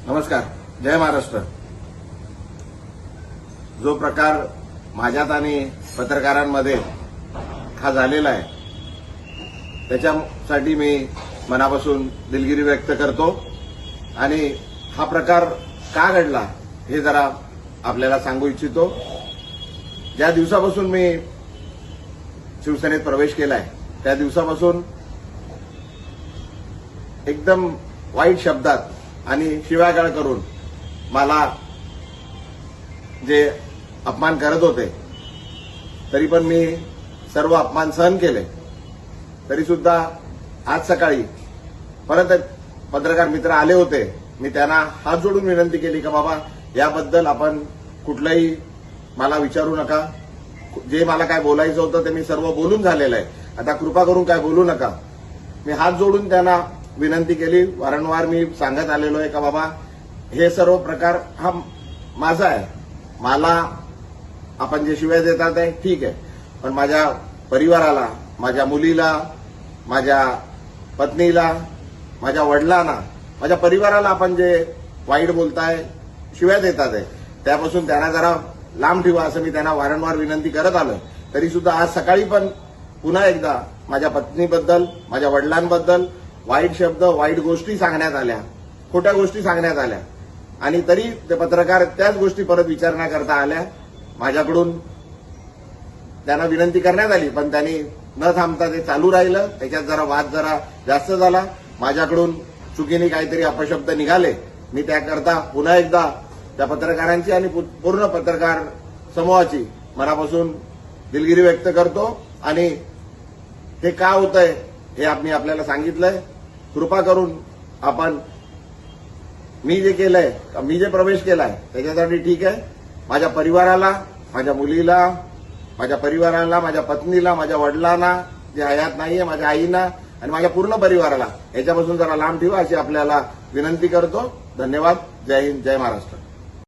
नमस्कार. जय महाराष्ट्र. जो प्रकार माझ्यात आणि पत्रकारांमध्ये हा झालेला आहे त्याच्यासाठी मी मनापासून दिलगिरी व्यक्त करतो आणि हा प्रकार का घडला हे जरा आपल्याला सांगू इच्छितो. ज्या दिवसापासून मी शिवसेनेत प्रवेश केलाय त्या दिवसापासून एकदम वाईट शब्दात आणि शिव्यागाळ करून मला जे अपमान करत होते तरी पण मी सर्व अपमान सहन केले. तरी सुद्धा आज सकाळी परत पत्रकार मित्र आले होते. मी त्यांना हात जोडून विनंती केली की बाबा याबद्दल आपण कुठलंही मला विचारू नका. जे मला काय बोलायचं होतं ते मी सर्व बोलून झालेलं आहे. आता कृपा करून काय बोलू नका. मी हात जोडून त्यांना विनंती केली. वारंवार मी सांगत आलेलो आहे का बाबा हे सर्व प्रकार हा माझा आहे. मला आपण जे शिव्या देतात आहे ठीक आहे, पण माझ्या परिवाराला, माझ्या मुलीला, माझ्या पत्नीला, माझ्या वडिलांना, माझ्या परिवाराला आपण जे वाईट बोलताय, शिव्या देतात आहे त्यापासून त्यांना जरा लांब ठेवा असं मी त्यांना वारंवार विनंती करत आलोय. तरी सुद्धा आज सकाळी पण पुन्हा एकदा माझ्या पत्नीबद्दल, माझ्या वडिलांबद्दल वाईट शब्द, वाईट गोष्टी सांगण्यात आल्या, खोट्या गोष्टी सांगण्यात आल्या आणि तरी ते पत्रकार त्याच गोष्टी परत विचारण्याकरता आल्या. माझ्याकडून त्यांना विनंती करण्यात आली पण त्यांनी न थांबता ते चालू राहिलं. त्याच्यात जरा वाद जरा जास्त झाला. माझ्याकडून चुकीने काहीतरी अपशब्द निघाले. मी त्याकरता पुन्हा एकदा त्या पत्रकारांची आणि पूर्ण पत्रकार समूहाची मनापासून दिलगिरी व्यक्त करतो आणि हे का होतंय हे आम्ही आपल्याला सांगितलंय. कृपा करून आपण मी जे केलंय, मी जे प्रवेश केलाय त्याच्यासाठी ठीक आहे. माझ्या परिवाराला, माझ्या मुलीला, माझ्या परिवाराला, माझ्या पत्नीला, माझ्या वडिलांना जे हयात नाहीये, माझ्या आईना आणि माझ्या पूर्ण परिवाराला याच्यापासून जरा लांब ठेवा अशी आपल्याला विनंती करतो. धन्यवाद. जय हिंद. जय महाराष्ट्र.